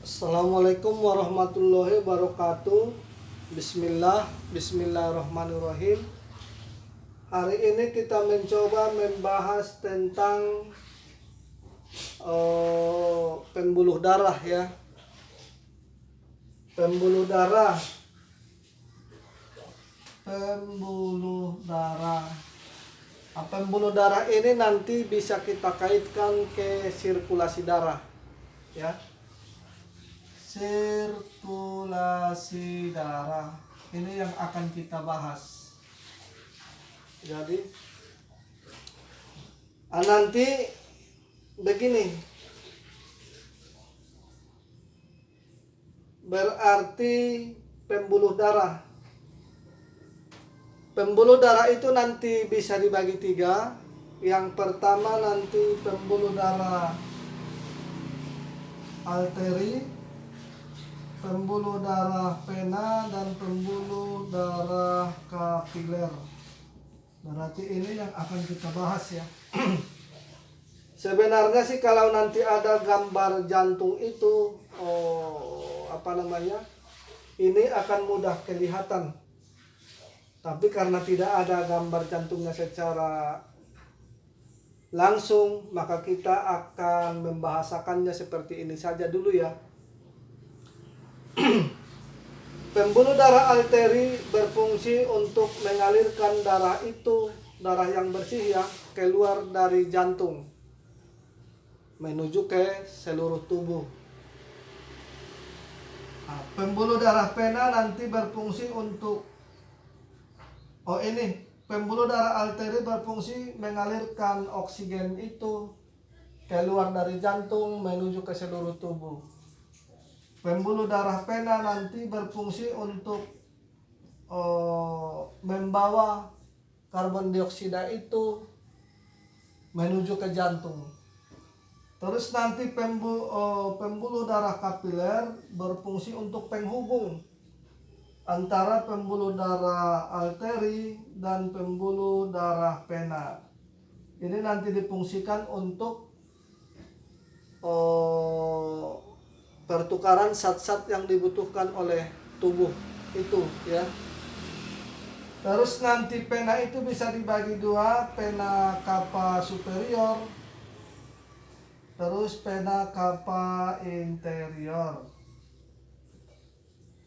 Assalamualaikum warahmatullahi wabarakatuh. Bismillahirrahmanirrahim. Hari ini kita mencoba membahas tentang pembuluh darah ya. Pembuluh darah. Pembuluh darah ini nanti bisa kita kaitkan ke sirkulasi darah ya. Sirkulasi darah ini yang akan kita bahas. Jadi nanti begini, berarti pembuluh darah itu nanti bisa dibagi tiga. Yang pertama nanti pembuluh darah arteri, pembuluh darah vena, dan pembuluh darah kapiler. Berarti ini yang akan kita bahas ya. Sebenarnya sih kalau nanti ada gambar jantung itu ini akan mudah kelihatan. Tapi karena tidak ada gambar jantungnya secara langsung, maka kita akan membahasakannya seperti ini saja dulu ya. Pembuluh darah arteri berfungsi untuk mengalirkan darah yang bersih ya, keluar dari jantung menuju ke seluruh tubuh. Pembuluh darah vena nanti berfungsi untuk pembuluh darah arteri berfungsi mengalirkan oksigen itu keluar dari jantung menuju ke seluruh tubuh. Pembuluh darah vena nanti berfungsi untuk membawa karbon dioksida itu menuju ke jantung. Terus nanti pembuluh darah kapiler berfungsi untuk penghubung antara pembuluh darah arteri dan pembuluh darah vena. Ini nanti difungsikan untuk pertukaran zat-zat yang dibutuhkan oleh tubuh itu ya. Terus nanti vena itu bisa dibagi dua, vena cava superior, terus vena cava inferior.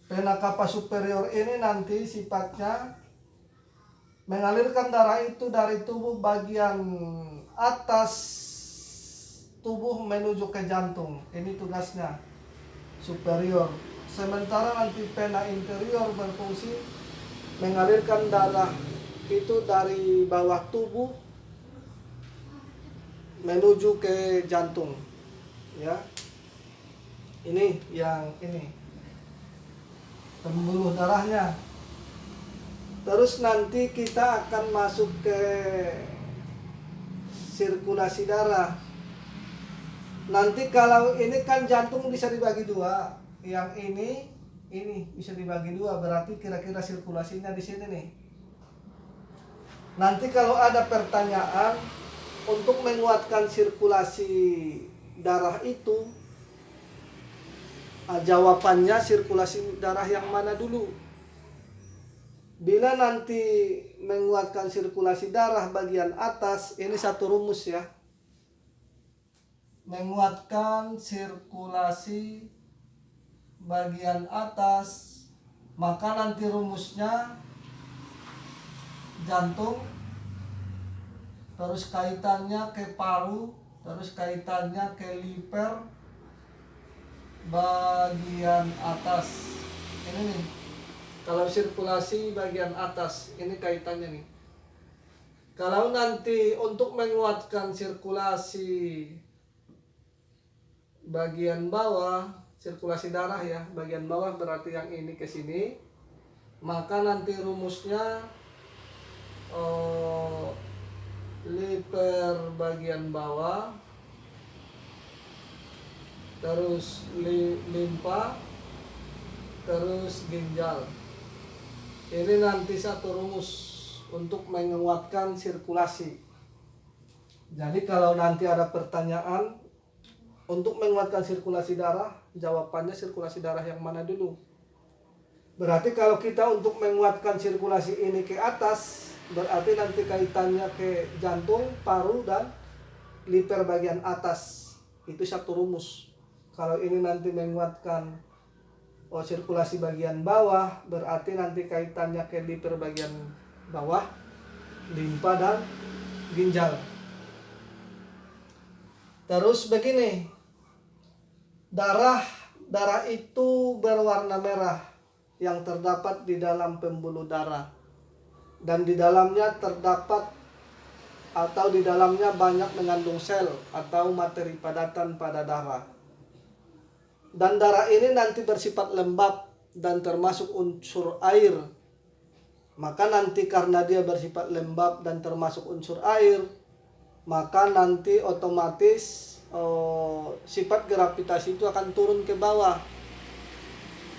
Vena cava superior ini nanti sifatnya mengalirkan darah itu dari tubuh bagian atas tubuh menuju ke jantung. Ini tugasnya superior. Sementara nanti vena inferior berfungsi mengalirkan darah itu dari bawah tubuh menuju ke jantung ya. Ini yang ini pembuluh darahnya. Terus nanti kita akan masuk ke sirkulasi darah. Nanti kalau ini kan jantung bisa dibagi dua, yang ini bisa dibagi dua, berarti kira-kira sirkulasinya di sini nih. Nanti kalau ada pertanyaan untuk menguatkan sirkulasi darah itu, jawabannya sirkulasi darah yang mana dulu. Bila nanti menguatkan sirkulasi darah bagian atas, ini satu rumus ya. Menguatkan sirkulasi bagian atas, maka nanti rumusnya jantung, terus kaitannya ke paru, terus kaitannya ke liver bagian atas. Ini nih, kalau sirkulasi bagian atas, ini kaitannya nih. Kalau nanti untuk menguatkan sirkulasi bagian bawah, sirkulasi darah ya, bagian bawah berarti yang ini ke sini, maka nanti rumusnya liver bagian bawah, terus limpa, terus ginjal. Ini nanti satu rumus untuk menguatkan sirkulasi. Jadi kalau nanti ada pertanyaan Untuk menguatkan sirkulasi darah, jawabannya sirkulasi darah yang mana dulu? Berarti kalau kita untuk menguatkan sirkulasi ini ke atas, berarti nanti kaitannya ke jantung, paru, dan liver bagian atas. Itu satu rumus. Kalau ini nanti menguatkan sirkulasi bagian bawah, berarti nanti kaitannya ke liver bagian bawah, limpa, dan ginjal. Terus begini, darah itu berwarna merah yang terdapat di dalam pembuluh darah, dan di dalamnya terdapat atau di dalamnya banyak mengandung sel atau materi padatan pada darah. Dan darah ini nanti bersifat lembab dan termasuk unsur air. Maka nanti karena dia bersifat lembab dan termasuk unsur air, maka nanti otomatis sifat gravitasi itu akan turun ke bawah.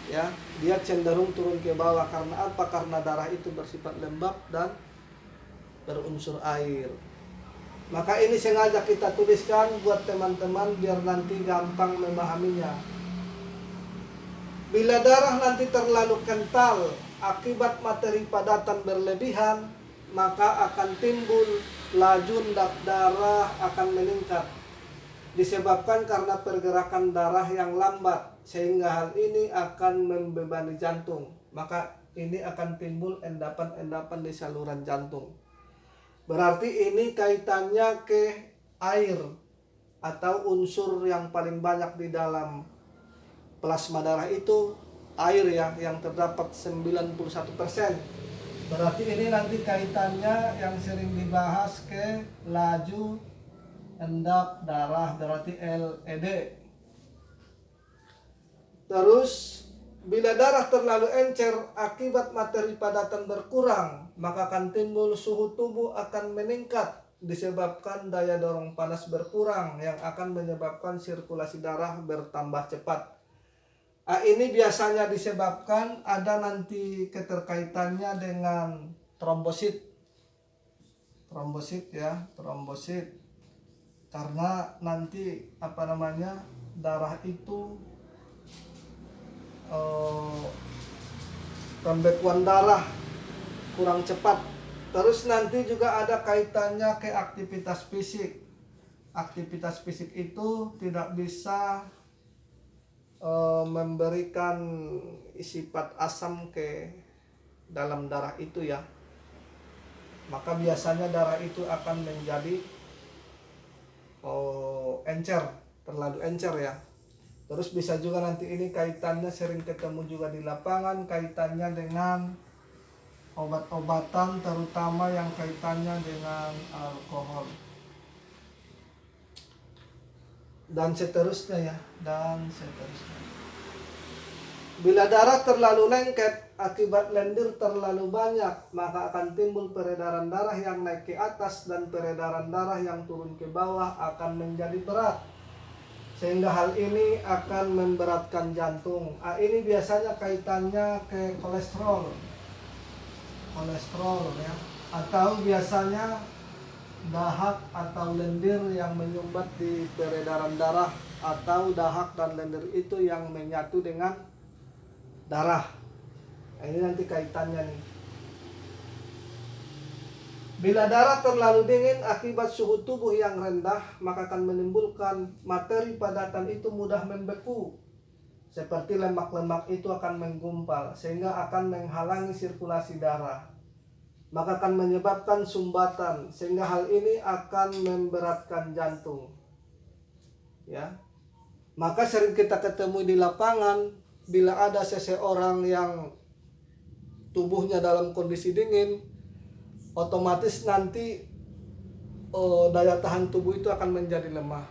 Ya, dia cenderung turun ke bawah. Karena apa? Karena darah itu bersifat lembab dan berunsur air. Maka ini sengaja kita tuliskan buat teman-teman biar nanti gampang memahaminya. Bila darah nanti terlalu kental akibat materi padatan berlebihan, maka akan timbul laju darah akan meningkat. Disebabkan karena pergerakan darah yang lambat, sehingga hal ini akan membebani jantung. Maka ini akan timbul endapan-endapan di saluran jantung. Berarti ini kaitannya ke air atau unsur yang paling banyak di dalam plasma darah itu air ya, yang terdapat 91%. Berarti ini nanti kaitannya yang sering dibahas ke laju endap darah, berarti LED. Terus bila darah terlalu encer akibat materi padatan berkurang, maka akan timbul suhu tubuh akan meningkat disebabkan daya dorong panas berkurang yang akan menyebabkan sirkulasi darah bertambah cepat. Ini biasanya disebabkan ada nanti keterkaitannya dengan trombosit. Trombosit. Karena nanti darah itu pembekuan darah kurang cepat. Terus nanti juga ada kaitannya ke aktivitas fisik. Aktivitas fisik itu tidak bisa memberikan sifat asam ke dalam darah itu ya. Maka biasanya darah itu akan menjadi encer, terlalu encer ya. Terus bisa juga nanti ini kaitannya sering ketemu juga di lapangan, kaitannya dengan obat-obatan terutama yang kaitannya dengan alkohol. Dan seterusnya. Bila darah terlalu lengket akibat lendir terlalu banyak, maka akan timbul peredaran darah yang naik ke atas dan peredaran darah yang turun ke bawah akan menjadi berat. Sehingga hal ini akan memberatkan jantung. Ini biasanya kaitannya ke kolesterol ya. Atau biasanya dahak atau lendir yang menyumbat di peredaran darah, atau dahak dan lendir itu yang menyatu dengan darah. Ini nanti kaitannya nih. Bila darah terlalu dingin akibat suhu tubuh yang rendah, maka akan menimbulkan materi padatan itu mudah membeku. Seperti lemak-lemak itu akan menggumpal sehingga akan menghalangi sirkulasi darah. Maka akan menyebabkan sumbatan sehingga hal ini akan memberatkan jantung. Ya. Maka sering kita ketemu di lapangan bila ada seseorang yang tubuhnya dalam kondisi dingin, otomatis nanti daya tahan tubuh itu akan menjadi lemah.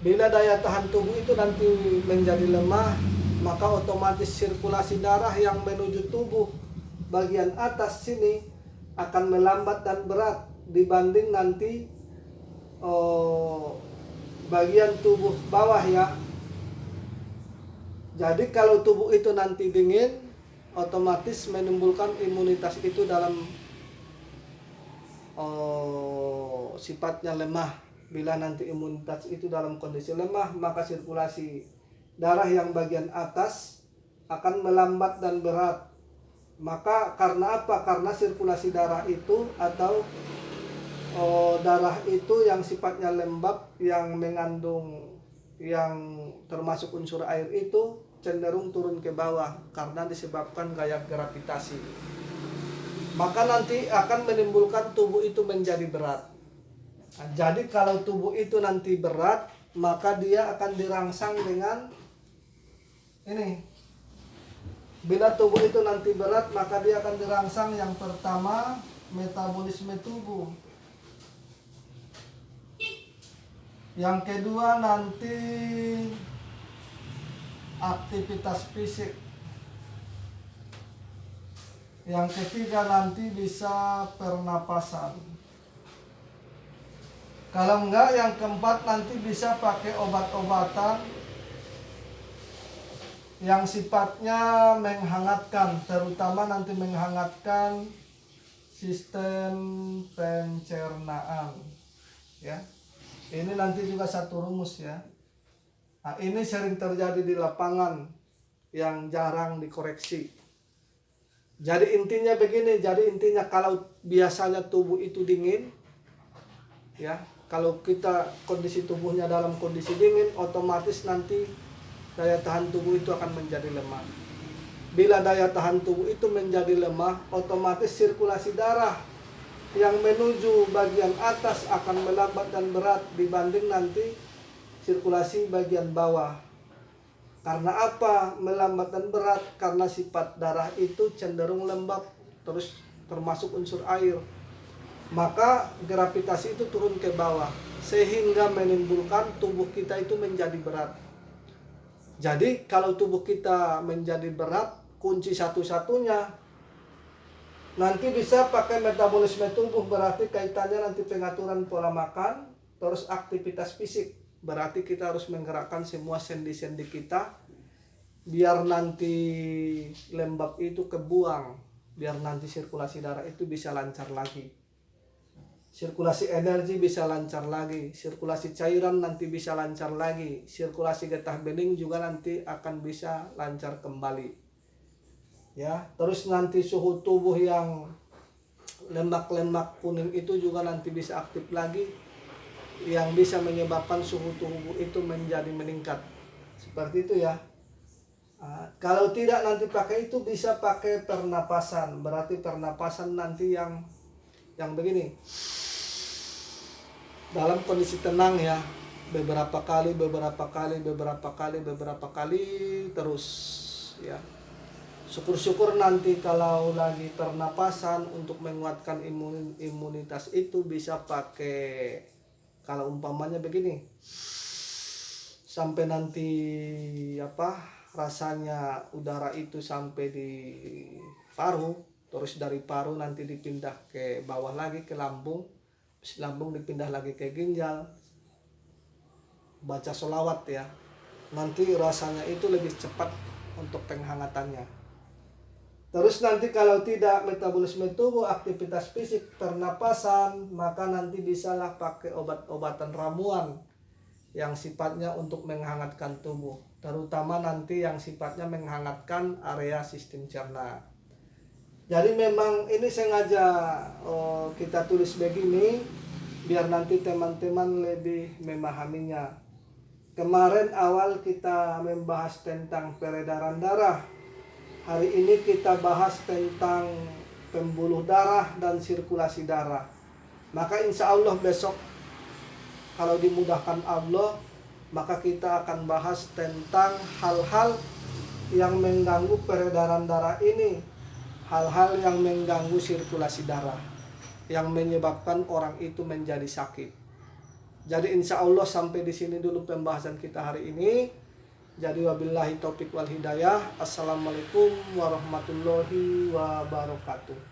Bila daya tahan tubuh itu nanti menjadi lemah, maka otomatis sirkulasi darah yang menuju tubuh bagian atas sini akan melambat dan berat dibanding nanti bagian tubuh bawah ya. Jadi kalau tubuh itu nanti dingin, otomatis menimbulkan imunitas itu dalam sifatnya lemah. Bila nanti imunitas itu dalam kondisi lemah, maka sirkulasi darah yang bagian atas akan melambat dan berat. Maka karena apa? Karena sirkulasi darah itu atau darah itu yang sifatnya lembab, yang mengandung, yang termasuk unsur air itu cenderung turun ke bawah karena disebabkan gaya gravitasi. Maka nanti akan menimbulkan tubuh itu menjadi berat. Nah, jadi kalau tubuh itu nanti berat, maka dia akan dirangsang dengan ini. Bila tubuh itu nanti berat, maka dia akan dirangsang yang pertama metabolisme tubuh. Yang kedua nanti aktivitas fisik. Yang ketiga nanti bisa pernapasan. Kalau enggak, yang keempat nanti bisa pakai obat-obatan yang sifatnya menghangatkan, terutama nanti menghangatkan sistem pencernaan. Ya, ini nanti juga satu rumus ya. Nah, ini sering terjadi di lapangan yang jarang dikoreksi. Jadi intinya begini, kalau biasanya tubuh itu dingin, ya. Kalau kita kondisi tubuhnya dalam kondisi dingin, otomatis nanti daya tahan tubuh itu akan menjadi lemah. Bila daya tahan tubuh itu menjadi lemah, otomatis sirkulasi darah yang menuju bagian atas akan melambat dan berat dibanding nanti sirkulasi bagian bawah. Karena apa melambat dan berat? Karena sifat darah itu cenderung lembab, terus termasuk unsur air. Maka gravitasi itu turun ke bawah sehingga menimbulkan tubuh kita itu menjadi berat. Jadi kalau tubuh kita menjadi berat, kunci satu-satunya nanti bisa pakai metabolisme tubuh, berarti kaitannya nanti pengaturan pola makan, terus aktivitas fisik. Berarti kita harus menggerakkan semua sendi-sendi kita biar nanti lembab itu kebuang, biar nanti sirkulasi darah itu bisa lancar lagi. Sirkulasi energi bisa lancar lagi, sirkulasi cairan nanti bisa lancar lagi, sirkulasi getah bening juga nanti akan bisa lancar kembali. Ya, terus nanti suhu tubuh yang lemak-lemak kuning itu juga nanti bisa aktif lagi, yang bisa menyebabkan suhu tubuh itu menjadi meningkat. Seperti itu ya. Kalau tidak nanti pakai itu bisa pakai pernapasan. Berarti pernapasan nanti yang begini. Dalam kondisi tenang ya, beberapa kali terus ya. Syukur-syukur nanti kalau lagi pernapasan untuk menguatkan imunitas itu bisa pakai, kalau umpamanya begini, sampai nanti rasanya udara itu sampai di paru, terus dari paru nanti dipindah ke bawah lagi ke lambung, lambung dipindah lagi ke ginjal, baca sholawat ya, nanti rasanya itu lebih cepat untuk penghangatannya. Terus nanti kalau tidak metabolisme tubuh, aktivitas fisik, pernapasan, maka nanti bisalah pakai obat-obatan ramuan yang sifatnya untuk menghangatkan tubuh, terutama nanti yang sifatnya menghangatkan area sistem cerna. Jadi memang ini sengaja kita tulis begini biar nanti teman-teman lebih memahaminya. Kemarin awal kita membahas tentang peredaran darah. Hari ini kita bahas tentang pembuluh darah dan sirkulasi darah. Maka insya Allah besok kalau dimudahkan Allah, maka kita akan bahas tentang hal-hal yang mengganggu peredaran darah ini. Hal-hal yang mengganggu sirkulasi darah, yang menyebabkan orang itu menjadi sakit. Jadi insya Allah sampai di sini dulu pembahasan kita hari ini. Jadi wabillahi taufiq wal hidayah. Assalamualaikum warahmatullahi wabarakatuh.